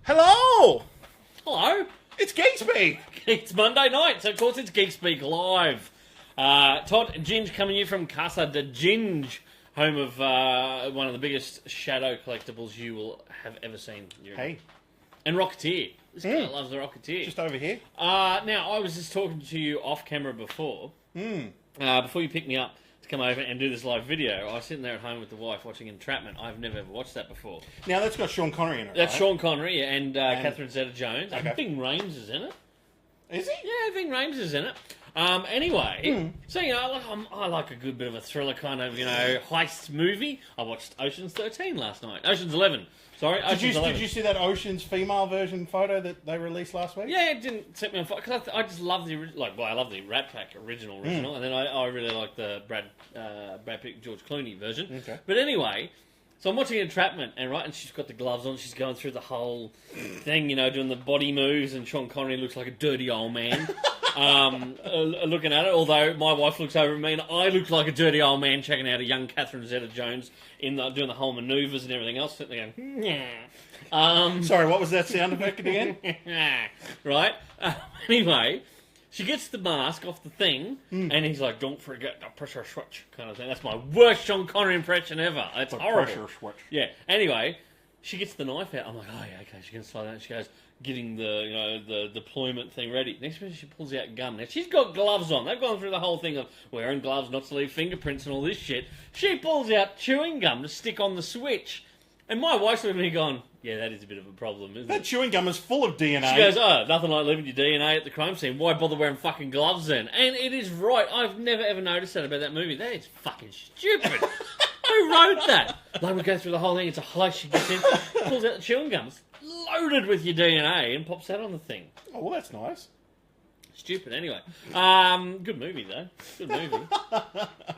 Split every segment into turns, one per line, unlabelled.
Hello!
Hello.
It's Geek Speak!
It's Monday night, so of course it's Geek Speak Live. Todd and Ginge coming to you from Casa de Ginge, home of one of the biggest shadow collectibles you will have ever seen.
Hey,
And Rocketeer. This guy loves the Rocketeer.
just over here.
Now, I was just talking to you off camera before. Before you picked me up to come over and do this live video, I was sitting there at home with the wife watching Entrapment. I've never ever watched that before.
Now that's got Sean Connery in it,
That's
right?
Sean Connery and Catherine Zeta-Jones.
Okay.
And Ving Rhames is in it.
Is he?
Yeah, Ving Rhames is in it. Anyway, so, I like a good bit of a thriller kind of, heist movie. I watched Ocean's 13 last night. Ocean's 11. Sorry, Ocean's 11.
Did you see that Ocean's female version photo that they released last week?
Yeah, it didn't set me on fire because I just love the I love the Rat Pack original, and then I really like the Brad Pitt George Clooney version.
Okay.
But anyway, so I'm watching Entrapment, and she's got the gloves on, she's going through the whole thing, doing the body moves, and Sean Connery looks like a dirty old man. Looking at it, although my wife looks over at me and I look like a dirty old man checking out a young Catherine Zeta-Jones doing the whole manoeuvres and everything else, sitting there going,
Sorry, what was that sound effect again?
right? Anyway, she gets the mask off the thing, and he's like, "Don't forget the pressure switch," kind of thing. That's my worst Sean Connery impression ever. It's horrible.
Pressure switch.
Yeah. Anyway, she gets the knife out. I'm like, "Oh yeah, okay." She gets slide out. She goes, getting the deployment thing ready. Next minute, she pulls out a gun. Now she's got gloves on. They've gone through the whole thing of wearing gloves not to leave fingerprints and all this shit. She pulls out chewing gum to stick on the switch, and my wife's looking at me going, "Yeah, that is a bit of a problem, isn't
That
it?"
chewing gum is full of DNA.
She goes, "Oh, nothing like leaving your DNA at the crime scene. Why bother wearing fucking gloves then?" And it is right. I've never ever noticed that about that movie. That is fucking stupid. Who wrote that? Like, we go through the whole thing. It's a heist. She gets in, pulls out the chewing gum. It's loaded with your DNA and pops that on the thing.
Oh, well, that's nice.
Stupid. Anyway, good movie though. Good movie.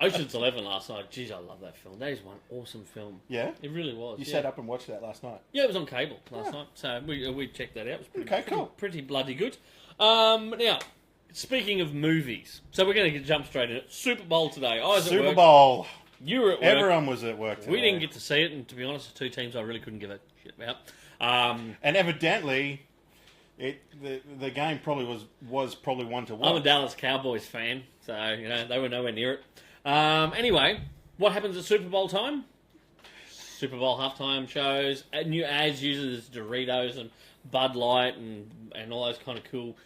Ocean's 11 last night. Jeez, I love that film. That is one awesome film.
Yeah?
It really was.
You
yeah.
sat up and watched that last night.
Yeah, it was on cable last night, so we checked that out. It was pretty,
Okay, cool.
pretty bloody good. Now, speaking of movies, so we're going to jump straight in it. Super Bowl today. I was at
Super
work.
Bowl.
You were at work.
Everyone was at work today.
We didn't get to see it, and to be honest, the two teams I really couldn't give a shit about.
And evidently, the game probably was probably one to watch.
I'm a Dallas Cowboys fan, so they were nowhere near it. Anyway, what happens at Super Bowl time? Super Bowl halftime shows, new ads uses Doritos and Bud Light and all those kind of cool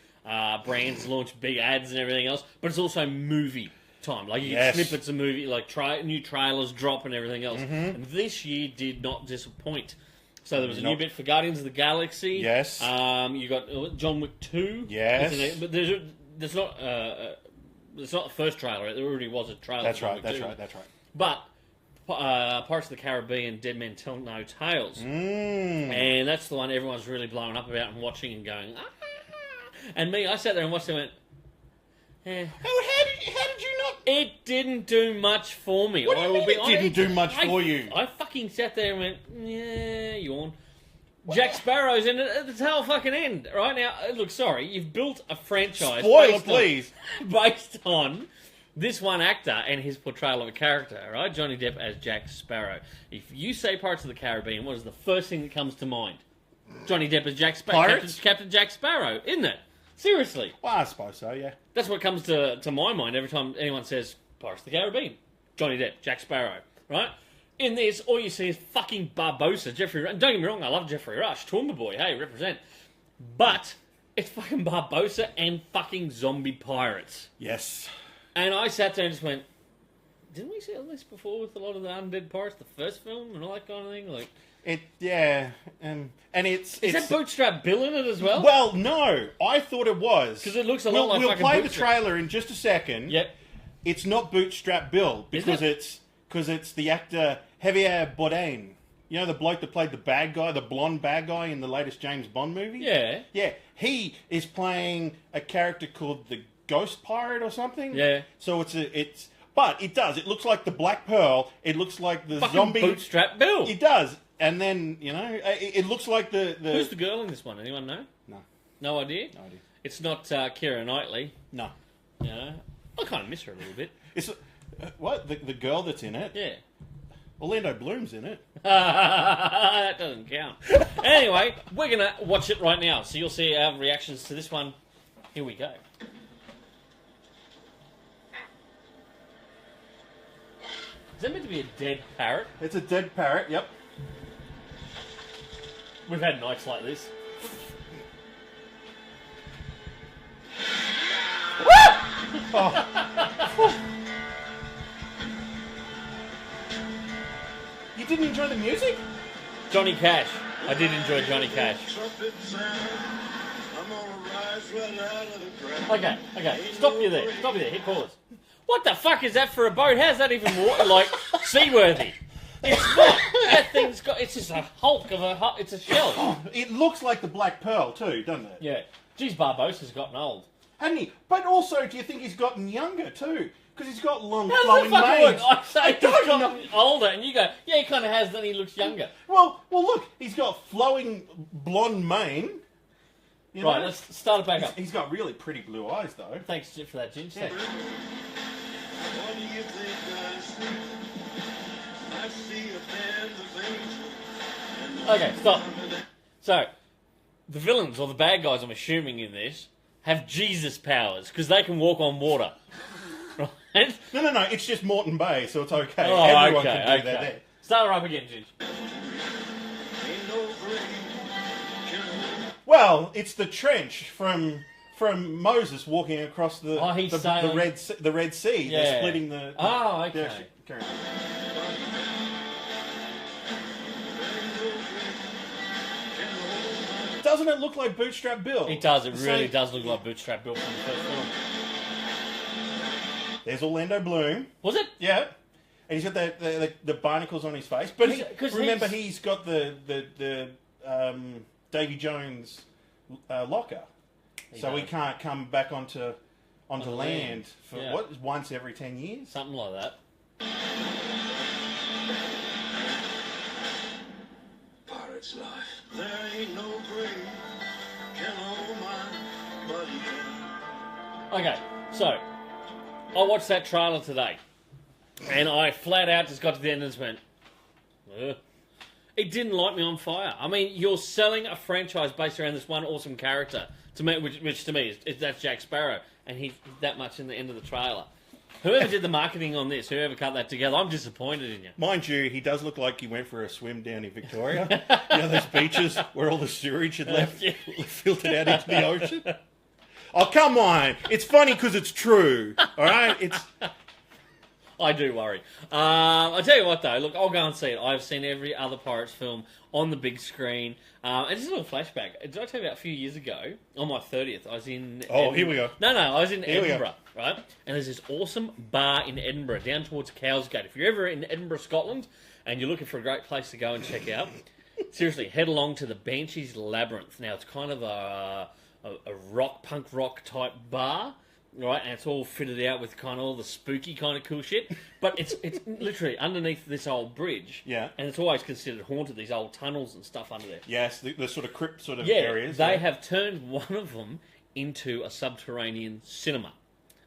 brands launch big ads and everything else. But it's also movie time. Like, you get snippets of movie, like new trailers drop and everything else. And this year did not disappoint. So there was a new bit for Guardians of the Galaxy.
Yes.
You got John Wick 2.
Yes.
But there's not it's not the first trailer. There already was a trailer.
That's
for John
right,
Wick
that's
2.
right.
But Pirates of the Caribbean, Dead Men Tell No Tales. And that's the one everyone's really blowing up about and watching and going, ah. And me, I sat there and watched it and went, eh.
How did you not?
It didn't do much for me.
What do you
I will
mean
be
it didn't do much for you?
I fucking sat there and went, yeah, yawn. Jack Sparrow's in it at the tail fucking end. Right now, look, sorry, you've built a franchise.
Spoiler, please.
Based on this one actor and his portrayal of a character, right? Johnny Depp as Jack Sparrow. If you say Pirates of the Caribbean, what is the first thing that comes to mind? Johnny Depp as Jack Sparrow.
Pirates?
Captain Jack Sparrow, isn't it? Seriously.
Well, I suppose so, yeah.
That's what comes to my mind every time anyone says Pirates of the Caribbean. Johnny Depp, Jack Sparrow, right? In this, all you see is fucking Barbossa, Jeffrey Rush. Don't get me wrong, I love Jeffrey Rush. Toowoomba boy, hey, represent. But it's fucking Barbossa and fucking zombie pirates.
Yes.
And I sat there and just went, didn't we see all this before with a lot of the undead pirates, the first film and all that kind of thing? Like,
and it's
is that Bootstrap Bill in it as well?
Well, no, I thought it was
Because it looks a lot like
we'll
fucking
play the
Bootstrap.
trailer in just a second.
Yep.
It's not Bootstrap Bill because
Isn't
it's the actor Javier Bardem. You know, the bloke that played the bad guy, the blonde bad guy in the latest James Bond movie.
Yeah.
Yeah, he is playing a character called the Ghost Pirate or something.
Yeah.
So but it does. It looks like the Black Pearl. It looks like the
Fucking
zombie.
Bootstrap Bill.
It does. And then, it looks like the...
Who's the girl in this one? Anyone know?
No.
No idea?
No idea.
It's not Keira Knightley.
No.
I kind of miss her a little bit.
It's... what? The girl that's in it?
Yeah.
Orlando Bloom's in it.
That doesn't count. Anyway, we're going to watch it right now. So you'll see our reactions to this one. Here we go. Is that meant to be a dead parrot?
It's a dead parrot, yep.
We've had nights like this.
You didn't enjoy the music?
Johnny Cash. I did enjoy Johnny Cash. Okay. Stop you there. Hit pause. What the fuck is that for a boat? How's that even like seaworthy? It's not. That thing's got. It's just a hulk of a. It's a shell.
It looks like the Black Pearl too, doesn't it?
Yeah. Geez, Barbossa's gotten old.
Hasn't he? But also, do you think he's gotten younger too? Because he's got long
How's
flowing
that fucking
mane.
work? I say he's gotten older, and you go, yeah, he kind of has. Then he looks younger.
Well, look, he's got flowing blonde mane. You
Right,
know?
let's start it back up.
He's got really pretty blue eyes, though.
Thanks for that, Ginge.
Yeah.
What do you think I see? I see a band of angels.
Okay, stop. So, the villains, or the bad guys, I'm assuming, in this, have Jesus powers, because they can walk on water. Right?
No, it's just Moreton Bay, so it's okay.
Oh,
Everyone
okay,
can do that
okay.
there.
Start her up again, Ginge.
Ain't no grave can hold.
Well, it's the trench from Moses walking across the
Oh, he's saying-
the Red Sea.
Yeah.
They're splitting the.
Oh, okay.
Carry on. Doesn't it look like Bootstrap Bill?
It does, it
The
really
same-
does look like Bootstrap Bill from the first film.
There's Orlando Bloom.
Was it?
Yeah. And he's got the barnacles on his face. But remember, he's got the Davy Jones locker. So he can't come back onto land for
Yeah.
once every 10 years?
Something like that.
Pirate's life. There ain't no grave can hold my buddy down.
Okay, so, I watched that trailer today, and I flat out just got to the end and just went, ugh. It didn't light me on fire. I mean, you're selling a franchise based around this one awesome character, to me, which to me is that's Jack Sparrow, and he's that much in the end of the trailer. Whoever did the marketing on this, whoever cut that together, I'm disappointed in you.
Mind you, he does look like he went for a swim down in Victoria. You know those beaches where all the sewage had left
Yeah.
filtered out into the ocean? Oh, come on. It's funny because it's true. All right? It's
I do worry. I tell you what, though. Look, I'll go and see it. I've seen every other Pirates film on the big screen. And just a little flashback. Did I tell you about a few years ago, on my 30th, I was in...
here we go.
No, I was in
Here we go.
Edinburgh, right? And there's this awesome bar in Edinburgh, down towards Cowsgate. If you're ever in Edinburgh, Scotland, and you're looking for a great place to go and check out, seriously, head along to the Banshees Labyrinth. Now, it's kind of a punk rock type bar, right? And it's all fitted out with kind of all the spooky kind of cool shit. But it's literally underneath this old bridge.
Yeah.
And it's always considered haunted, these old tunnels and stuff under there.
yes, the sort of crypt sort of
Yeah,
areas.
they
yeah.
have turned one of them into a subterranean cinema.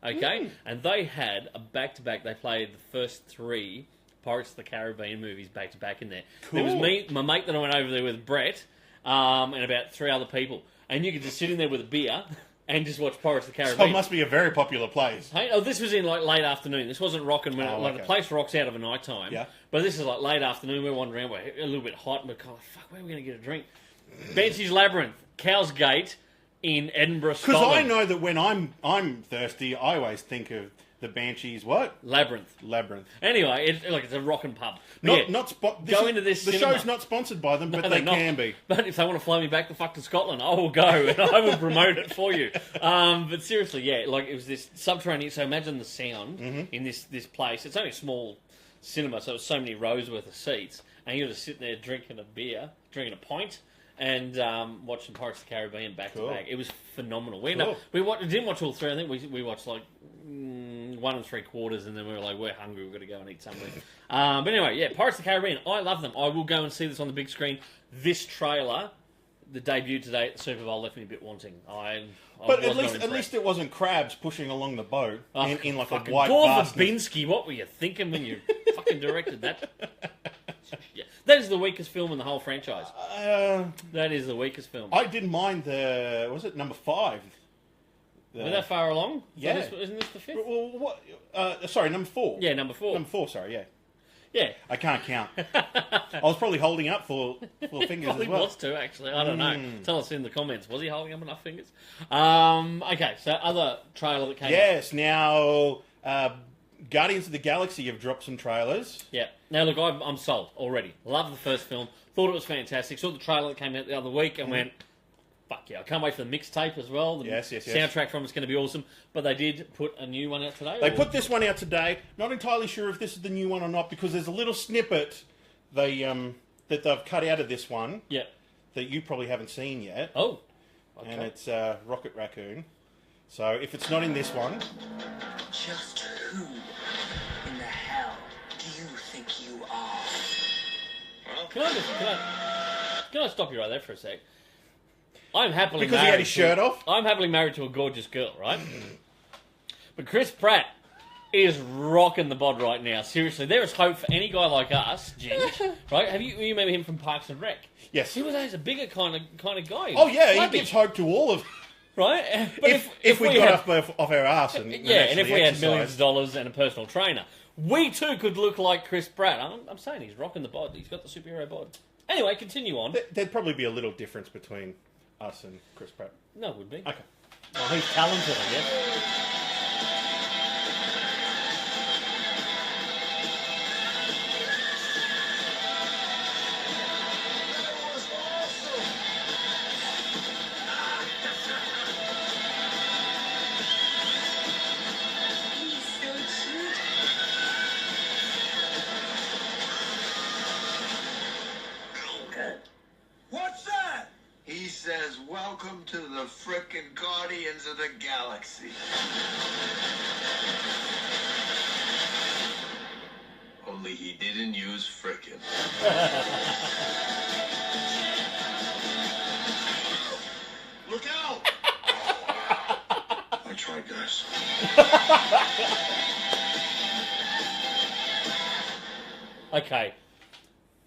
Okay? And they had a back-to-back. They played the first 3 Pirates of the Caribbean movies back-to-back in there. There was
Cool.
me, my mate that I went over there with, Brett, and about 3 other people. And you could just sit in there with a beer and just watch Pirates of the
So
Caribbean.
it must be a very popular place.
Hey, oh, this was in like late afternoon. This wasn't rocking when
Oh,
the
okay.
place rocks out of a night time.
Yeah.
But this is like late afternoon. We're wandering around. We're a little bit hot, and we're kind of fuck. Where are we going to get a drink? Banshees Labyrinth, Cow's Gate in Edinburgh,
Because
Scotland.
I know that when I'm thirsty, I always think of the Banshees. What?
Labyrinth.
Labyrinth.
It's a rocking pub. But go into this
The
cinema.
show's not sponsored by them, but
No,
they
they're not.
can be.
But if they want to fly me back the fuck to Scotland, I will go and I will promote it for you. But seriously, yeah, like it was this subterranean. So imagine the sound in this place. It's only a small cinema, so it's so many rows worth of seats, and you're just sitting there drinking a beer, drinking a pint, and watching Pirates of the Caribbean back
Cool.
to back. It was phenomenal. We
Cool.
didn't watch all 3. I think we watched like 1 3/4, and then we were like, we're hungry, we've got to go and eat something. But anyway, yeah, Pirates of the Caribbean. I love them. I will go and see this on the big screen. This trailer, the debut today at the Super Bowl, left me a bit wanting.
But at least it wasn't crabs pushing along the boat in like a white
Gore
vastness.
Verbinski, what were you thinking when you fucking directed that? Yeah. That is the weakest film in the whole franchise. That is the weakest film.
I didn't mind the... Was it number 5?
We're that far along?
Yeah.
Isn't this the 5th?
Well, what? Sorry, number 4.
Yeah, number 4.
Number 4, sorry, yeah.
Yeah.
I can't count. I was probably holding up for fingers
Probably
as well.
was too, actually. I don't know. Tell us in the comments. Was he holding up enough fingers? Okay, so other trailer that came out.
Yes, now Guardians of the Galaxy have dropped some trailers.
Yeah. Now, look, I'm sold already. Love the first film. Thought it was fantastic. Saw the trailer that came out the other week and went, fuck yeah. I can't wait for the mixtape as well. The
Yes.
soundtrack from it's going to be awesome. But they did put a new one out today.
They put this one out today. Not entirely sure if this is the new one or not because there's a little snippet that they've cut out of this one
Yeah.
that you probably haven't seen yet.
Oh. Okay.
And it's Rocket Raccoon. So if it's not in this one...
Just who in the hell do you think you are?
Can I stop you right there for a sec? I'm happily
Because
married
he had his shirt off?
I'm happily married to a gorgeous girl, right? But Chris Pratt is rocking the bod right now. Seriously, there is hope for any guy like us, Ginge, right? You remember him from Parks and Rec?
Yes.
He was always a bigger kind of guy.
Oh yeah, he
Flabby,
gives hope to all of...
right? But
If we
had,
got off our ass and
and if we had
exercised.
millions of dollars and a personal trainer, we too could look like Chris Pratt. I'm saying he's rocking the bod. He's got the superhero bod. Anyway, continue on.
There'd probably be a little difference between us and Chris Pratt.
No, it would be.
Okay.
Well, he's talented, I guess.
That was awesome.
He's so cute. Good.
What's that? He says, welcome to the frickin' Guardians of the Galaxy. Only he didn't use frickin'. Look out! I tried, guys.
Okay.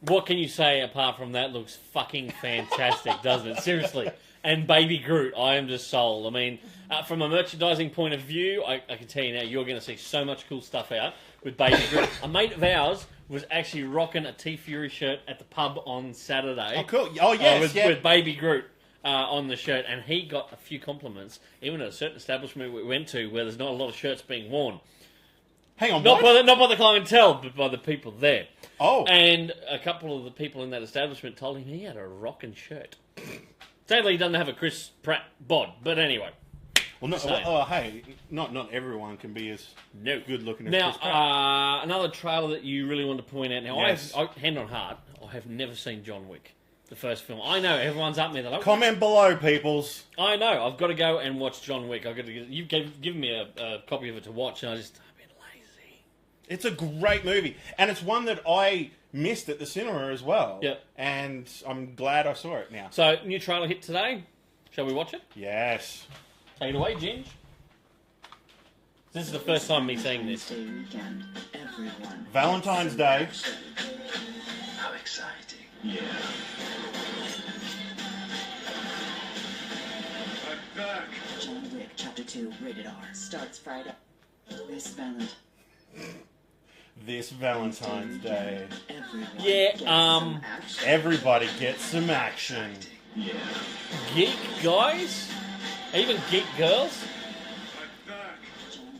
What can you say apart from that looks fucking fantastic, doesn't it? Seriously. And Baby Groot, I am just sold. I mean, from a merchandising point of view, I can tell you now, you're going to see so much cool stuff out with Baby Groot. A mate of ours was actually rocking a T-Fury shirt at the pub on Saturday.
Oh, cool. Oh, yes,
with Baby Groot on the shirt, and he got a few compliments, even at a certain establishment we went to where there's not a lot of shirts being worn.
Hang on,
Not
what?
by the clientele, but by the people there.
Oh.
And a couple of the people in that establishment told him he had a rocking shirt. Sadly, he doesn't have a Chris Pratt bod, but anyway.
Well, no,
Same.
hey, not everyone can be as
No.
good looking as
Now,
Chris Pratt.
another trailer that you really want to point out. Now,
Yes.
hand on heart, I have never seen John Wick, the first film. I know everyone's up me. They're like,
Comment below, peoples.
I know. I've got to go and watch John Wick. You've given me a copy of it to watch, and I've been lazy.
It's a great movie, and it's one that I missed at the cinema as well.
Yep.
And I'm glad I saw it now.
So, new trailer hit today. Shall we watch it?
Yes.
Take it away, Ginge. This is the first time me seeing this.
Wednesday weekend, everyone.
Valentine's Day.
How exciting. Yeah. I'm back.
John Wick Chapter 2, rated R, starts Friday.
This Valentine's Day.
Everyone
Yeah,
gets some action.
Everybody gets some action.
Yeah.
Geek guys? Even geek girls?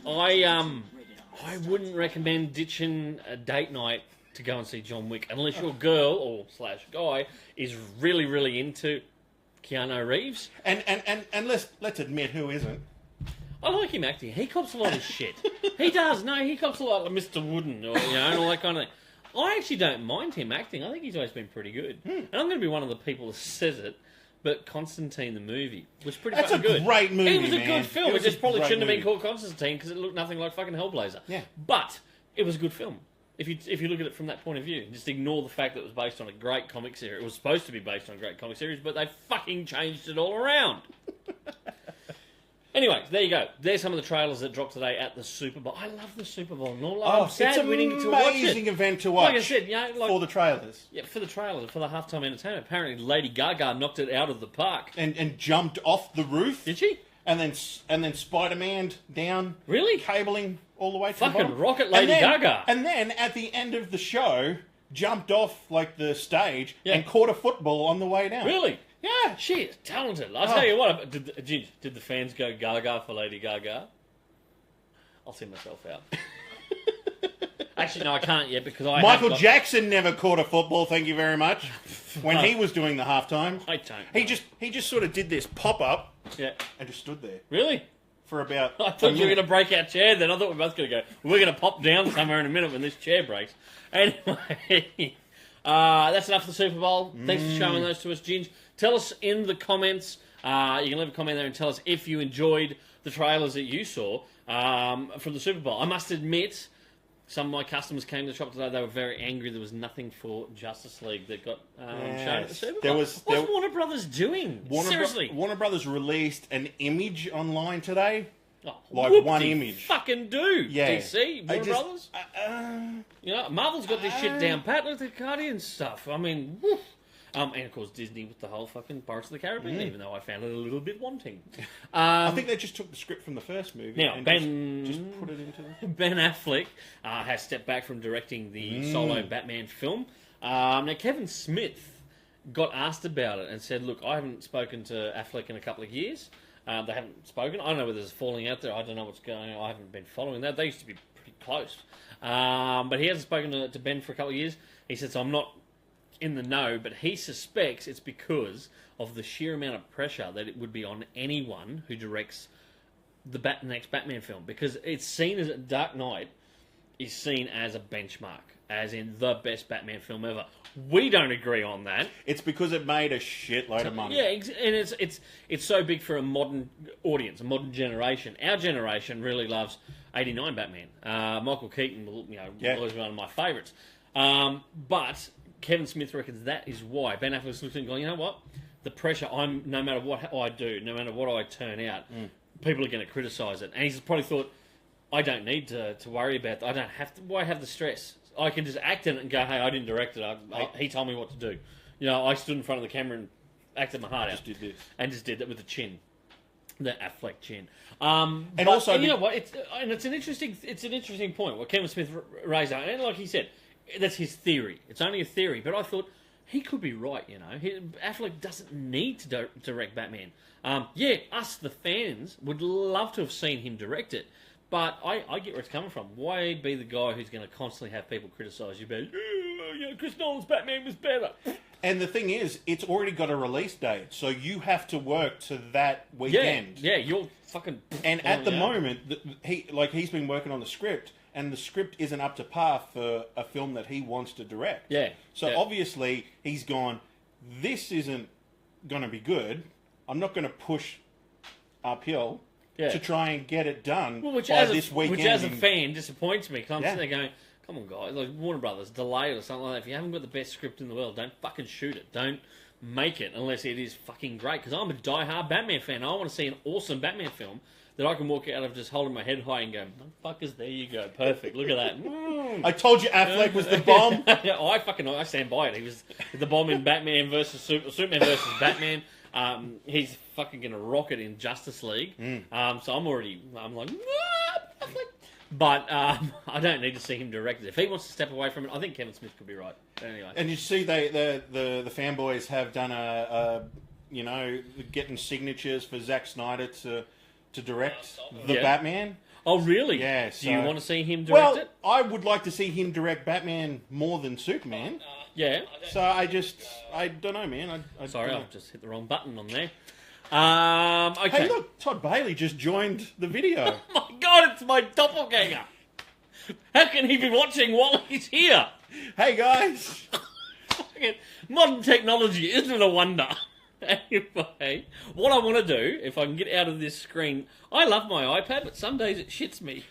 I'm back.
I wouldn't recommend ditching a date night to go and see John Wick unless your girl or / guy is really, really into Keanu Reeves.
And let's admit who isn't.
I like him acting. He cops a lot of shit. He does. No, he cops a lot like Mr. Wooden or and all that kind of thing. I actually don't mind him acting. I think he's always been pretty good. And I'm going to be one of the people that says it. But Constantine the movie was pretty
That's
fucking
a
good.
great movie,
It was a
man.
good film.
It
It,
was
just
a
probably
great
shouldn't have been
movie.
called Constantine because it looked nothing like fucking Hellblazer.
Yeah.
But it was a good film. If you look at it from that point of view, just ignore the fact that it was based on a great comic series. It was supposed to be based on a great comic series, but they fucking changed it all around. Anyway, there you go. There's some of the trailers that dropped today at the Super Bowl. I love the Super Bowl. No, I'm sad
it's
we didn't get to watch it.
amazing event to watch.
Like I said,
for the trailers.
Yeah, for the trailers, for the halftime entertainment. Apparently, Lady Gaga knocked it out of the park.
And jumped off the roof.
Did she?
And then Spider-Man down.
Really?
Cabling all the way to
Fucking
the bottom.
rocket Lady Gaga.
And then at the end of the show, jumped off like the stage and caught a football on the way down.
Really?
Yeah.
She's talented. I'll tell you what, did the fans go Gaga for Lady Gaga? I'll see myself out. Actually, no, I can't yet because
Michael Jackson never caught a football, thank you very much, when he was doing the halftime.
I don't.
He just sort of did this pop-up and just stood there.
Really?
For about
I thought you were going to break our chair then. I thought we were both going to go, we're going to pop down somewhere in a minute when this chair breaks. Anyway, that's enough for the Super Bowl. Thanks for showing those to us, Ginge. Tell us in the comments. You can leave a comment there and tell us if you enjoyed the trailers that you saw from the Super Bowl. I must admit, some of my customers came to the shop today. They were very angry. There was nothing for Justice League that got shown at the Super Bowl. What's Warner Brothers doing? Seriously.
Warner Brothers released an image online today.
Oh,
like one image.
Fucking do.
Yeah.
DC, Warner Brothers. You know, Marvel's got this shit down pat. Look at the Guardian stuff. I mean, woof. And of course Disney with the whole fucking Pirates of the Caribbean, even though I found it a little bit wanting.
I think they just took the script from the first movie
now,
and just put it into the...
Ben Affleck has stepped back from directing the solo Batman film. Now, Kevin Smith got asked about it and said, look, I haven't spoken to Affleck in a couple of years. They haven't spoken. I don't know whether there's a falling out there. I don't know what's going on. I haven't been following that. They used to be pretty close. But he hasn't spoken to Ben for a couple of years. He said, so I'm not in the know, but he suspects it's because of the sheer amount of pressure that it would be on anyone who directs the next Batman film, because it's seen as Dark Knight is seen as a benchmark, as in the best Batman film ever. We don't agree on that.
It's because it made a shitload of money.
Yeah, and it's so big for a modern audience, a modern generation. Our generation really loves '89 Batman. Michael Keaton, was one of my favourites. But Kevin Smith reckons that is why Ben Affleck's looking and going, you know what? The pressure, no matter what I do, no matter what I turn out, people are going to criticise it. And he's probably thought, I don't need to worry about that. I don't have to. Why have the stress? I can just act in it and go, hey, I didn't direct it. He told me what to do. You know, I stood in front of the camera and acted my heart out.
Just did this.
And just did that with the chin. The Affleck chin.
Also,
you know what? It's an interesting point what Kevin Smith raised up. And like he said, that's his theory. It's only a theory. But I thought, he could be right, you know. Affleck doesn't need to direct Batman. Us, the fans, would love to have seen him direct it. But I get where it's coming from. Why be the guy who's going to constantly have people criticise you about, Chris Nolan's Batman was better?
And the thing is, it's already got a release date, so you have to work to that weekend.
Yeah, you're fucking...
And at the moment, he's been working on the script, and the script isn't up to par for a film that he wants to direct.
Yeah.
So obviously, he's gone, this isn't going to be good. I'm not going to push uphill to try and get it done by this weekend.
Which, as a fan, disappoints me. Because I'm sitting there going, come on, guys. Like Warner Brothers, delay it or something like that. If you haven't got the best script in the world, don't fucking shoot it. Don't make it unless it is fucking great. Because I'm a die-hard Batman fan. I want to see an awesome Batman film that I can walk out of just holding my head high and go, motherfuckers, there you go. Perfect. Look at that.
I told you Affleck was the bomb.
I stand by it. He was the bomb in Batman versus Superman versus Batman. He's fucking going to rock it in Justice League. So I'm like, but I don't need to see him direct it. If he wants to step away from it, I think Kevin Smith could be right. But anyway.
And you see, the fanboys have done getting signatures for Zack Snyder to direct the Batman.
Oh, really?
Yeah.
Do you want to see him direct it?
I would like to see him direct Batman more than Superman.
Yeah.
So I don't know, man.
Sorry, I've just hit the wrong button on there. Okay.
Hey, look, Todd Bailey just joined the video.
Oh my God, it's my doppelganger. How can he be watching while he's here?
Hey, guys.
Modern technology, isn't it a wonder? Anyway, what I want to do, if I can get out of this screen, I love my iPad, but some days it shits me.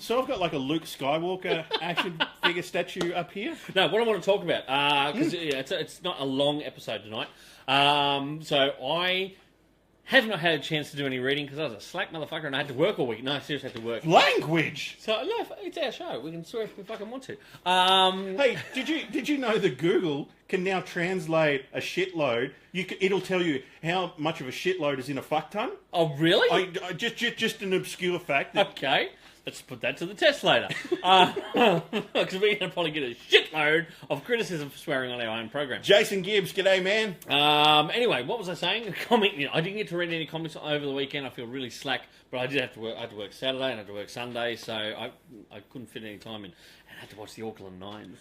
So I've got like a Luke Skywalker action figure statue up here.
No, what I want to talk about, because it's not a long episode tonight. So I Have not had a chance to do any reading because I was a slack motherfucker and I had to work all week. No, I seriously had to work.
Language.
So no, it's our show. We can swear if we fucking want to.
Hey, did you know that Google can now translate a shitload? It'll tell you how much of a shitload is in a fuck ton.
Oh really?
Just an obscure fact. That,
Okay. Let's put that to the test later. Because we're going to probably get a shitload of criticism for swearing on our own program.
Jason Gibbs, g'day, man.
Anyway, what was I saying? I didn't get to read any comics over the weekend. I feel really slack, but I did have to work. I had to work Saturday and I had to work Sunday, so I couldn't fit any time in. And I had to watch the Auckland Nines.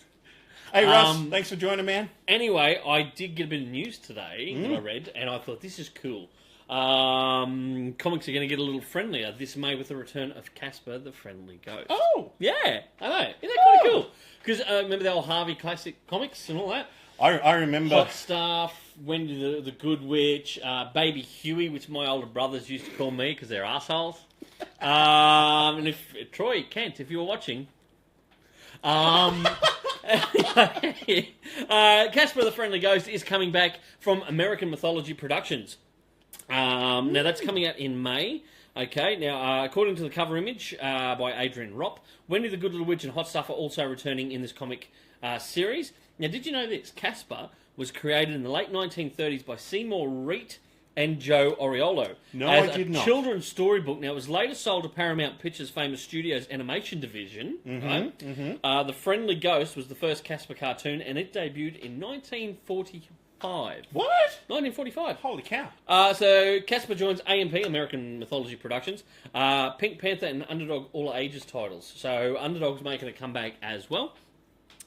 Hey, Russ, thanks for joining, man.
Anyway, I did get a bit of news today that I read, and I thought, this is cool. Comics are going to get a little friendlier this May with the return of Casper the Friendly Ghost.
Oh!
Yeah, I know. Isn't that kind of cool? Because remember the old Harvey classic comics and all that?
I remember.
Hot Stuff, Wendy the Good Witch, Baby Huey, which my older brothers used to call me because they're assholes. And if Troy, Kent, if you were watching... Casper the Friendly Ghost is coming back from American Mythology Productions. Now that's coming out in May. Okay, now according to the cover image by Adrian Ropp, Wendy the Good Little Witch and Hot Stuff are also returning in this comic series. Now, did you know this? Casper was created in the late 1930s by Seymour Reet and Joe Oriolo.
No,
as
I did
a
not.
children's storybook. Now, it was later sold to Paramount Pictures' famous Studios animation division. Right? The Friendly Ghost was the first Casper cartoon, and it debuted in 1945.
What?
1945.
Holy cow.
So Casper joins AMP, American Mythology Productions, Pink Panther and Underdog all ages titles. So Underdog's making a comeback as well,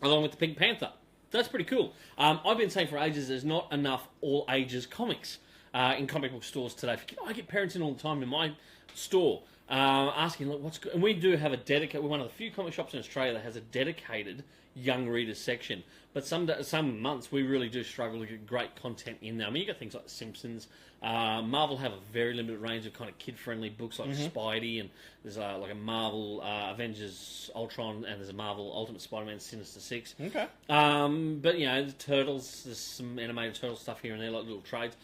along with the Pink Panther. So that's pretty cool. I've been saying for ages there's not enough all ages comics in comic book stores today. I get parents in all the time in my store asking, look, what's good? And we do have a dedicated, we're one of the few comic shops in Australia that has a dedicated young readers section. But some months we really do struggle to get great content in there. I mean, you got things like The Simpsons. Marvel have a very limited range of kind of kid-friendly books like Spidey, and there's like a Marvel Avengers Ultron, and there's a Marvel Ultimate Spider-Man Sinister Six.
Okay.
But you know, the Turtles, there's some animated Turtle stuff here and there, like little trades.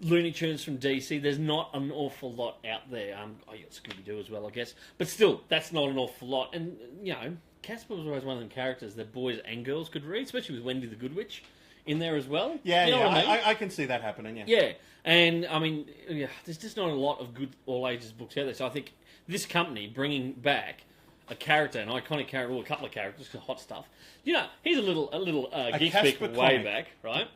Looney Tunes from DC, there's not an awful lot out there. You got Scooby-Doo as well, I guess. But still, that's not an awful lot. And, you know, Casper was always one of them characters that boys and girls could read, especially with Wendy the Good Witch in there as well.
Yeah,
you know what I mean?
I can see that happening, yeah.
Yeah, and, I mean, there's just not a lot of good all-ages books out there. So I think this company bringing back a character, an iconic character, or a couple of characters, Hot Stuff. You know, here's a little geek speak
Casper
way
comic.
back, right?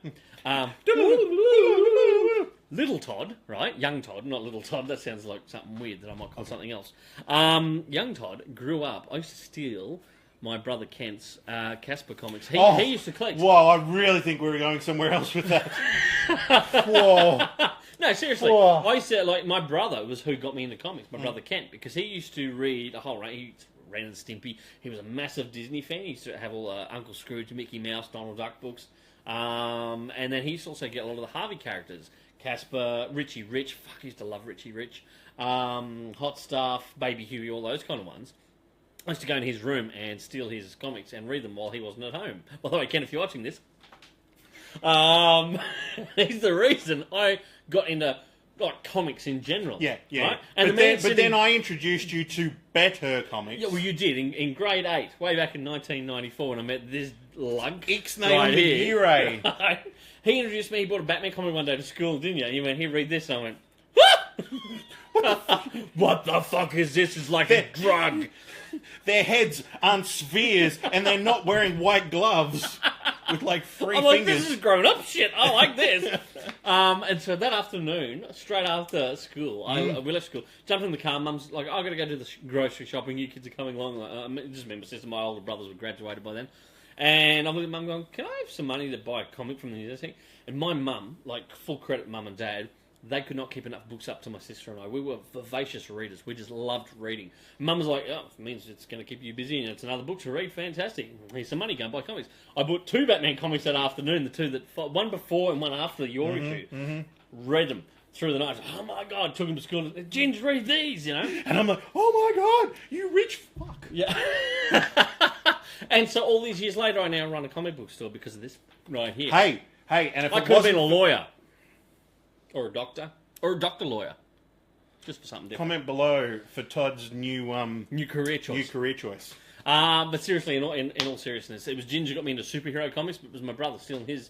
Little Todd, right? Young Todd, not Little Todd. That sounds like something weird that I might call something else. Young Todd grew up. I used to steal my brother Kent's Casper comics. He used to collect.
Whoa, I really think we were going somewhere else with that. Whoa.
No, seriously.
Whoa.
I used to, like, my brother was who got me into comics, my brother Kent, because he used to read a whole range. He Ren and Stimpy. He was a massive Disney fan. He used to have all Uncle Scrooge, Mickey Mouse, Donald Duck books. And then he used to also get a lot of the Harvey characters. Casper, Richie Rich. Fuck, I used to love Richie Rich. Hot Stuff, Baby Huey, all those kind of ones. I used to go in his room and steal his comics and read them while he wasn't at home. By the way, Ken, if you're watching this, he's the reason I got into comics in general.
Yeah, yeah.
Right? And
but then I introduced you to Better Comics.
Yeah, well, you did in grade 8, way back in 1994, when I met this lug.
Ixnay
right here.
Nagire.
He introduced me. He bought a Batman comic one day to school, didn't you? And he went, "Here, read this." And I went, "What the fuck is this? It's like a drug."
Their heads aren't spheres, and they're not wearing white gloves with like 3
I'm like,
fingers.
this is grown up shit. I like this. And so that afternoon, straight after school, we left school, jumped in the car. Mum's like, "I got to go do the grocery shopping. You kids are coming along." Just remember, sister, my older brothers were graduated by then. And I'm with Mum going, "Can I have some money to buy a comic from the university?" And my mum, like full credit Mum and Dad, they could not keep enough books up to my sister and I. We were vivacious readers. We just loved reading. Mum was like, "Oh, it means it's going to keep you busy and it's another book to read. Fantastic. Here's some money, go and buy comics." I bought 2 Batman comics that afternoon, the 2 that, one before and one after your issue. Read them through the night. Oh my God, took them to school. "Ginge, read these, you know."
And I'm like, "Oh my God, you rich fuck."
Yeah. And so all these years later, I now run a comic book store because of this right here.
Hey, and if
I
it
could have
wasn't
been a lawyer, or a doctor, or a doctor lawyer. Just for something different.
Comment below for Todd's new
career choice.
New career choice.
But seriously, in all seriousness, it was Ginger got me into superhero comics, but it was my brother stealing his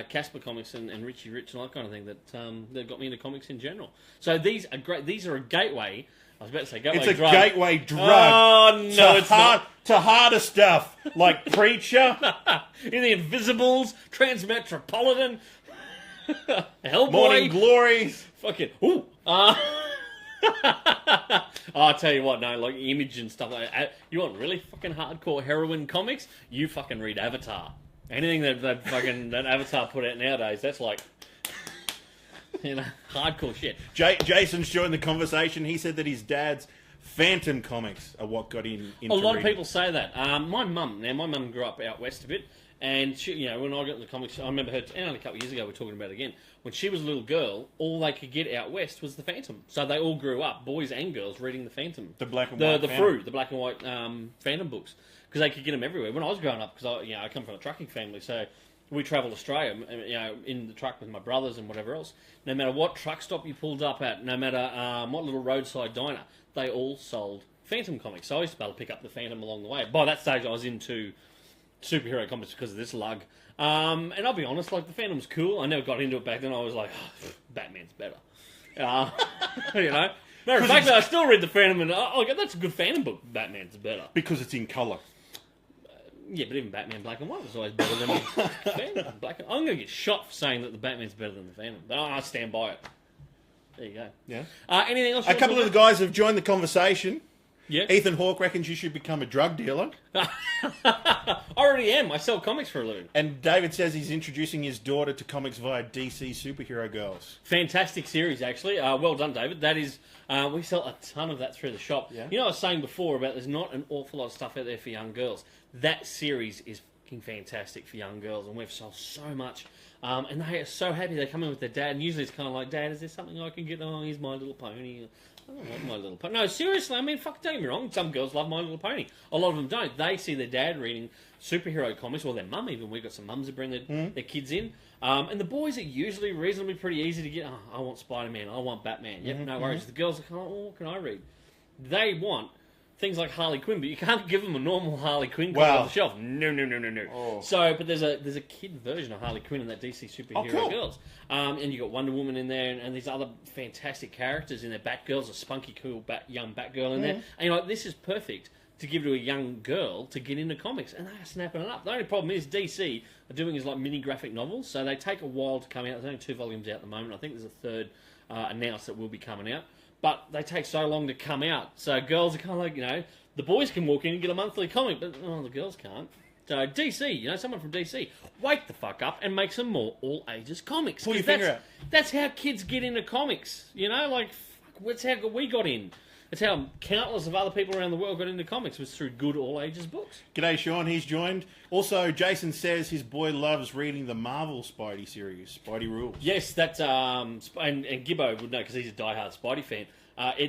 Casper comics and Richie Rich and all that kind of thing that got me into comics in general. So these are great. These are a gateway. I was about to say gateway
It's a
drug.
gateway drug.
Oh no, it's not.
To harder stuff like Preacher,
In the Invisibles, Transmetropolitan, Hellboy,
Morning Glories.
fucking ooh. I'll tell you what, no, like Image and stuff like that. You want really fucking hardcore heroin comics? You fucking read Avatar. Anything that Avatar put out nowadays, that's like, hardcore shit.
Jason's joined the conversation. He said that his dad's Phantom comics are what got him into
A lot of
reading.
people say that. My mum grew up out west a bit, and she, when I got into comics, I remember her, and only a couple of years ago, we're talking about it again, when she was a little girl, all they could get out west was the Phantom. So they all grew up, boys and girls, reading the Phantom.
The black and white
the
Phantom.
the black and white Phantom books, because they could get them everywhere. When I was growing up, because I come from a trucking family, so we travelled Australia, in the truck with my brothers and whatever else. No matter what truck stop you pulled up at, no matter what little roadside diner, they all sold Phantom comics. So I used to be able to pick up the Phantom along the way. By that stage, I was into superhero comics because of this lug. And I'll be honest, like, the Phantom's cool. I never got into it back then. I was like, Batman's better. Matter of fact, I still read the Phantom and, that's a good Phantom book. Batman's better.
Because it's in colour.
Yeah, but even Batman Black and White was always better than Phantom Black and I'm going to get shot for saying that the Batman's better than the Phantom. But I stand by it. There you go.
Yeah.
Anything else?
A couple of the guys have joined the conversation.
Yeah.
Ethan Hawke reckons you should become a drug dealer.
I already am. I sell comics for a living.
And David says he's introducing his daughter to comics via DC Superhero Girls.
Fantastic series, actually. Well done, David. That is, we sell a ton of that through the shop.
Yeah.
I was saying before about there's not an awful lot of stuff out there for young girls. That series is fucking fantastic for young girls, and we've sold so much. And they are so happy. They come in with their dad, and usually it's kind of like, Dad, is there something I can get? Oh, here's My Little Pony. I don't want My Little Pony. No, seriously, I mean, don't get me wrong. Some girls love My Little Pony. A lot of them don't. They see their dad reading superhero comics, or their mum even. We've got some mums that bring their kids in. And the boys are usually reasonably pretty easy to get. Oh, I want Spider-Man. I want Batman. Yep, no worries. The girls are kind of, what can I read? They want things like Harley Quinn, but you can't give them a normal Harley Quinn comic off the shelf. No.
Oh.
So, but there's a kid version of Harley Quinn in that DC Superhero
cool.
Girls. And you got Wonder Woman in there, and these other fantastic characters in there. Batgirl's a spunky, cool young Batgirl in there. And you're like, this is perfect to give to a young girl to get into comics, and they are snapping it up. The only problem is DC are doing is like mini graphic novels, so they take a while to come out. There's only 2 volumes out at the moment. I think there's a third announced that will be coming out. But they take so long to come out. So girls are kind of like, the boys can walk in and get a monthly comic, but the girls can't. So DC, someone from DC, wake the fuck up and make some more all-ages comics.
Pull your finger out.
That's how kids get into comics, that's how we got in. That's how countless of other people around the world got into comics, was through good all-ages books.
G'day, Sean. He's joined. Also, Jason says his boy loves reading the Marvel Spidey series, Spidey Rules.
Yes, that's and Gibbo would know because he's a diehard Spidey fan.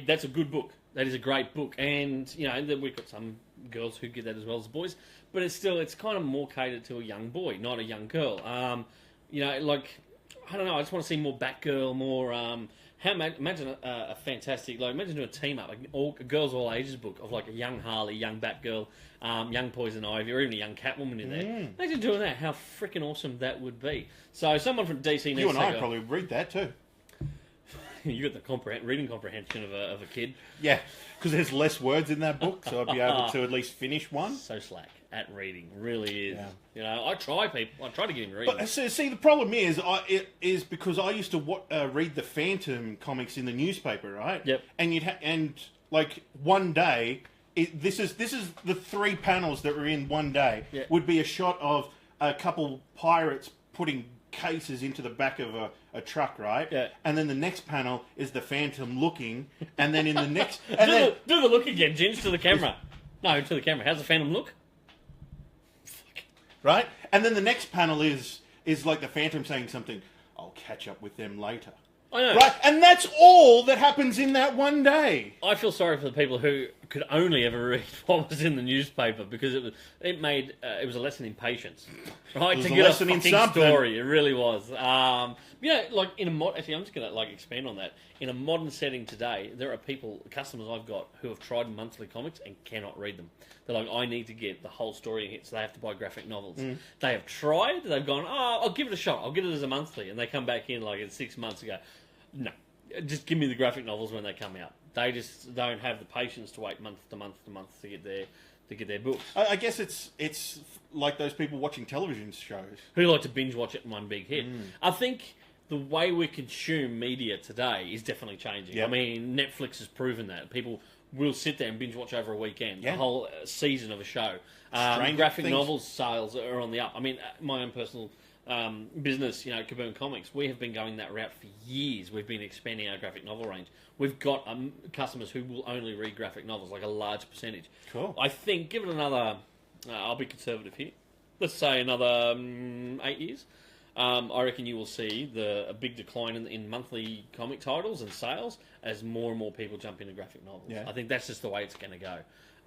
That's a good book. That is a great book, and we've got some girls who get that as well as boys, but it's kind of more catered to a young boy, not a young girl. I don't know. I just want to see more Batgirl, more. Imagine a fantastic, imagine doing a team up, a girls all ages book of like a young Harley, young Batgirl, young Poison Ivy, or even a young Catwoman in there. Imagine doing that. How freaking awesome that would be. So someone from DC needs
You and
to
I probably read that too.
You got the reading comprehension of a kid.
Yeah, because there's less words in that book, so I'd be able to at least finish one.
So slack at reading, really is.
Yeah.
I try to get him reading.
But see, the problem is because I used to read the Phantom comics in the newspaper, right?
Yep.
And one day, this is the 3 panels that were in one day.
Yep.
Would be a shot of a couple pirates putting cases into the back of a truck, right?
Yeah.
And then the next panel is the Phantom looking, and then in the next,
do the look again, Ginge, to the camera. No, to the camera. How's the Phantom look?
right? And then the next panel is like the Phantom saying something. I'll catch up with them later.
I know.
Right? And that's all that happens in that one day.
I feel sorry for the people who could only ever read what was in the newspaper because it was a lesson in patience, right?
It was
to
a
get
lesson in
fucking
something.
story, it really was. Like in a actually, I'm just gonna like expand on that. In a modern setting today, there are customers I've got who have tried monthly comics and cannot read them. They're like, I need to get the whole story in it, so they have to buy graphic novels. They have tried, they've gone, I'll give it a shot, I'll get it as a monthly, and they come back in like 6 months ago. No, just give me the graphic novels when they come out. They just don't have the patience to wait month to month to month to get their books.
I guess it's like those people watching television shows
Who like to binge watch it in one big hit. I think the way we consume media today is definitely changing.
Yep.
I mean, Netflix has proven that. People will sit there and binge watch over a weekend,
Yeah.
the whole season of a show.
Stranger
Graphic
Things.
novels sales are on the up. I mean, my own personal business, Kaboom Comics, we have been going that route for years. We've been expanding our graphic novel range. We've got customers who will only read graphic novels, like a large percentage.
Cool.
I think, give it another, I'll be conservative here, let's say another 8 years, I reckon you will see a big decline in monthly comic titles and sales as more and more people jump into graphic novels.
Yeah.
I think that's just the way it's going to go.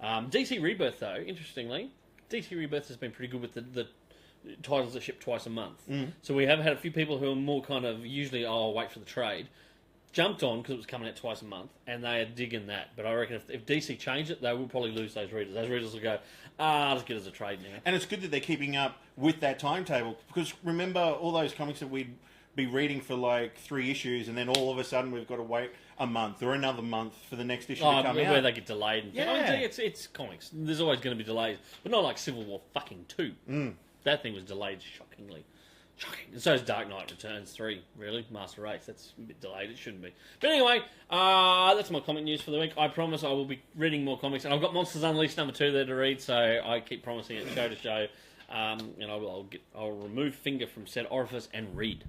DC Rebirth, though, interestingly, DC Rebirth has been pretty good with the titles that ship twice a month. So we have had a few people who are more kind of usually, I'll wait for the trade, jumped on because it was coming out twice a month, and they are digging that. But I reckon if DC change it, they will probably lose those readers. Those readers will go, I'll just get it as a trade now.
And it's good that they're keeping up with that timetable, because remember all those comics that we'd be reading for like 3 issues, and then all of a sudden we've got to wait a month or another month for the next issue to come
where
out.
they get delayed. And
Yeah.
I mean, it's comics. There's always going to be delays, but not like Civil War fucking 2. That thing was delayed shockingly. Shocking. And so is Dark Knight Returns 3, really. Master Race, that's a bit delayed. It shouldn't be. But anyway, that's my comic news for the week. I promise I will be reading more comics. And I've got Monsters Unleashed #2 there to read, so I keep promising it show to show. And I'll remove finger from said orifice and read.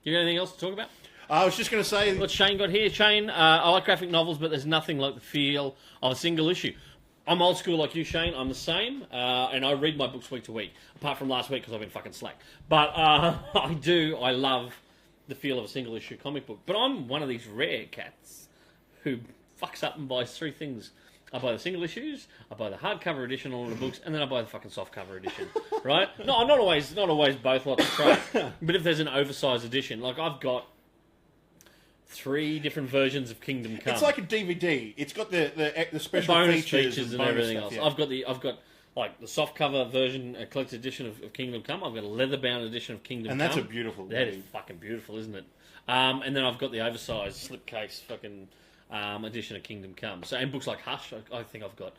You got anything else to talk about?
I was just going to say...
What Shane got here? Shane, I like graphic novels, but there's nothing like the feel of a single issue. I'm old school like you, Shane. I'm the same, and I read my books week to week, apart from last week because I've been fucking slack. But I love the feel of a single issue comic book. But I'm one of these rare cats who fucks up and buys 3 things. I buy the single issues, I buy the hardcover edition on all the books, and then I buy the fucking softcover edition. Right? No, not always both lots of trade. But if there's an oversized edition, like I've got 3 different versions of Kingdom Come.
It's like a DVD. It's got the special
bonus
features
and
bonus
everything
stuff,
else.
yeah.
I've got like the softcover version, a collector's edition of Kingdom Come. I've got a leather-bound edition of Kingdom
And
Come.
that's a beautiful
That
read.
is fucking beautiful, isn't it? And then I've got the oversized slipcase fucking edition of Kingdom Come. So, and books like Hush, I think I've got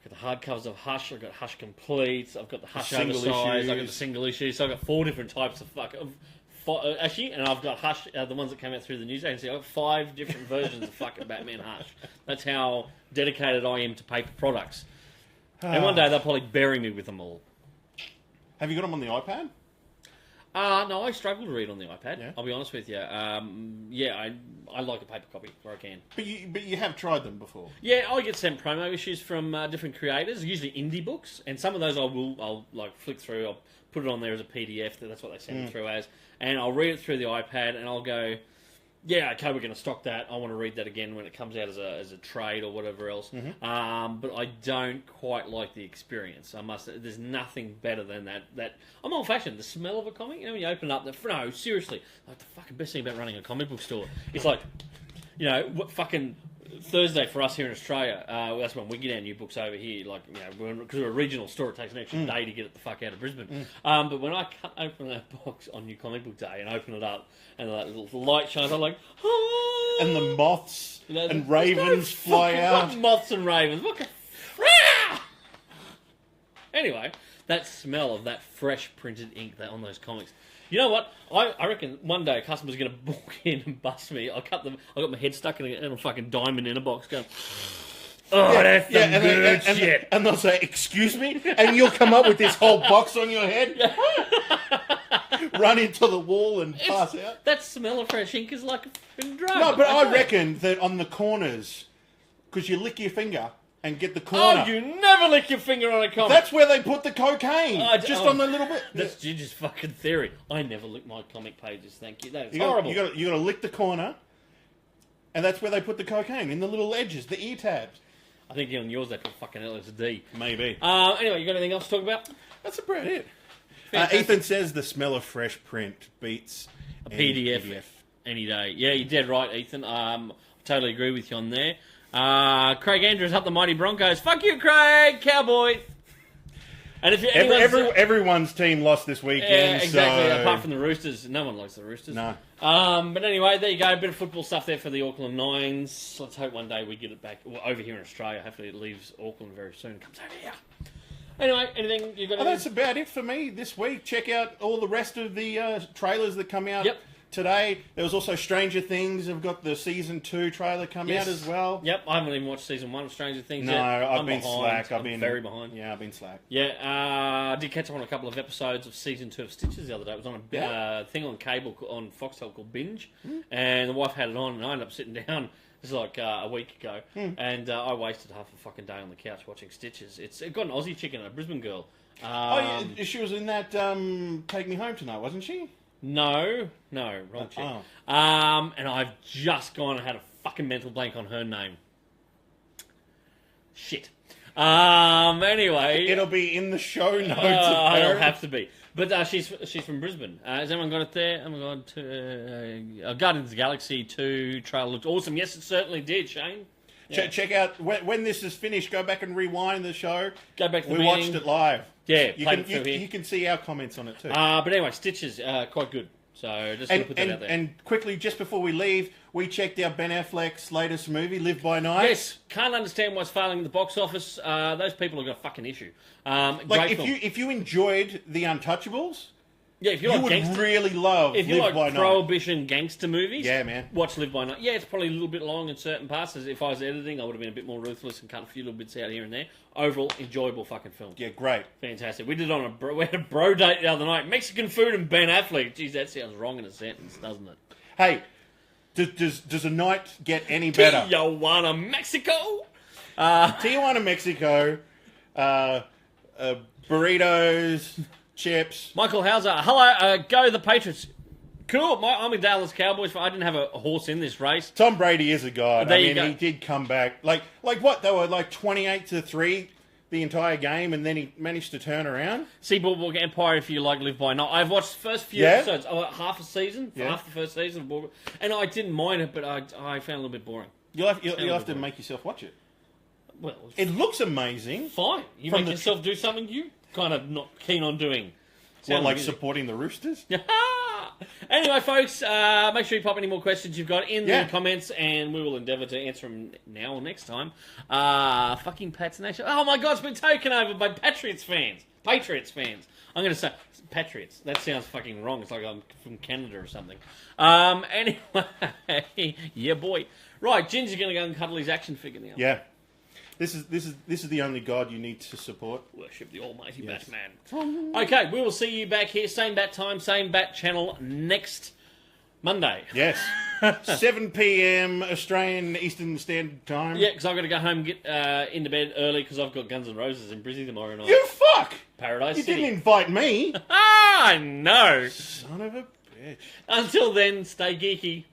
the hardcovers of Hush. I've got Hush Complete. I've got the Hush
single
oversized. I've got the
issues.
single issues. So I've got 4 different types of actually, and I've got Hush, the ones that came out through the news agency. I've got 5 different versions of fucking Batman Hush. That's how dedicated I am to paper products. And one day they'll probably bury me with them all.
Have you got them on the iPad?
No, I struggle to read on the iPad.
Yeah?
I'll be honest with you. I like a paper copy where I can.
But you have tried them before.
Yeah, I get sent promo issues from different creators, usually indie books, and some of those I'll like flick through. I'll put it on there as a PDF. That's what they send it through as, and I'll read it through the iPad, and I'll go, yeah, okay, we're going to stock that. I want to read that again when it comes out as a trade or whatever else. But I don't quite like the experience. There's nothing better than that. I'm old fashioned. The smell of a comic, when you open it up, no, seriously, like the fucking best thing about running a comic book store, it's like, what fucking Thursday for us here in Australia, that's when we get our new books over here, like, because we're a regional store, it takes an extra day to get it the fuck out of Brisbane. But when I cut open that box on New Comic Book Day and open it up, and that little light shines, I'm like, oh!
And the moths and ravens fly out.
What moths and ravens? What the... Anyway, that smell of that fresh printed ink on those comics. You know what? I reckon one day a customer's going to walk in and bust me. I got my head stuck in a fucking diamond in a box going, oh, that's some good shit.
And they'll say, excuse me? And you'll come up with this whole box on your head, run into the wall and pass out.
That smell of fresh ink is like a fucking drug.
No, but I reckon that on the corners, because you lick your finger and get the corner.
Oh, you never lick your finger on a comic.
That's where they put the cocaine. On the little bit.
That's Ginger's fucking theory. I never lick my comic pages, thank you. That's
You
horrible.
You got to lick the corner, And that's where they put the cocaine, in the little edges, the ear tabs.
I think on yours they put fucking LSD.
Maybe.
Anyway, you got anything else to talk about?
That's about it.
Fantastic.
Ethan says the smell of fresh print beats
A PDF any day. Yeah, you're dead right, Ethan. I totally agree with you on there. Craig Andrews up the mighty Broncos. Fuck you, Craig, Cowboy. And if
everyone's team lost this weekend,
yeah, exactly.
so...
Apart from the Roosters, no one likes the Roosters.
No.
But anyway, there you go. A bit of football stuff there for the Auckland Nines. Let's hope one day we get it back over here in Australia. Hopefully, it leaves Auckland very soon. Comes over here. Anyway, anything you got?
That's about it for me this week. Check out all the rest of the trailers that come out.
Yep.
Today, there was also Stranger Things. I've got the season 2 trailer coming out as well.
Yep, I haven't even watched season 1 of Stranger Things
no,
yet.
I've been
behind.
slack.
I'm very behind.
Yeah, I've been slack.
Yeah, I did catch up on a couple of episodes of season 2 of Stitches the other day. It was on a thing on cable on Foxtel called Binge, and the wife had it on, and I ended up sitting down. This is like a week ago, and I wasted half a fucking day on the couch watching Stitches. It got an Aussie chick and a Brisbane girl.
Yeah, she was in that Take Me Home Tonight, wasn't she?
No, wrong chick. And I've just gone and had a fucking mental blank on her name. Shit. Anyway,
it'll be in the show notes.
It'll have to be. But she's from Brisbane. Has anyone got it there? Oh my god! Guardians of the Galaxy 2 trailer looked awesome. Yes, it certainly did, Shane. Yeah.
Check out when this is finished. Go back and rewind the show.
Go back to the
We
beginning.
watched it live.
Yeah,
you can see our comments on it too.
But anyway, Stitches quite good. So just gonna put that out there.
And quickly, just before we leave, we checked out Ben Affleck's latest movie, Live by Night.
Yes, can't understand what's failing in the box office. Those people have got a fucking issue.
Like if you enjoyed The Untouchables.
Yeah, if you
would really love
if you
Live by
like
Night.
Prohibition gangster movies,
yeah, man,
watch Live by Night. Yeah, it's probably a little bit long in certain parts. As if I was editing, I would have been a bit more ruthless and cut a few little bits out here and there. Overall, enjoyable fucking film.
Yeah, great,
fantastic. We did it on we had a bro date the other night. Mexican food and Ben Affleck. Jeez, that sounds wrong in a sentence, doesn't it?
Hey, does a night get any better?
Tijuana, Mexico.
Tijuana, Mexico. Burritos. Chips.
Michael Hauser, hello, go the Patriots. Cool, I'm a Dallas Cowboys. I didn't have a horse in this race.
Tom Brady is a god.
There
I
you
mean,
go.
he did come back. Like what? They were like 28-3 the entire game, and then he managed to turn around.
See Boardwalk Empire if you like Live by Night. I've watched the first few episodes, half a season, half the first season of Boardwalk, and I didn't mind it, but I found it a little bit boring.
You'll have to make yourself watch it.
Well,
it looks amazing.
Fine. You make yourself do something you kind of not keen on doing.
What, like supporting the Roosters?
Anyway, folks, make sure you pop any more questions you've got in the comments, and we will endeavour to answer them now or next time. Fucking Pats Nation. Oh my God, it's been taken over by Patriots fans. I'm going to say Patriots. That sounds fucking wrong. It's like I'm from Canada or something. Anyway, yeah, boy. Right, Ginger's going to go and cuddle his action figure now.
Yeah. This is the only God you need to support.
Worship the almighty Batman. Okay, we will see you back here, same bat time, same bat channel next Monday.
Yes. 7 p.m. Australian Eastern Standard Time.
Yeah, because I've got to go home and get into bed early because I've got Guns N' Roses in Brizzy tomorrow night.
You fuck!
Paradise
You
City.
didn't invite me.
I know.
Son of a bitch.
Until then, stay geeky.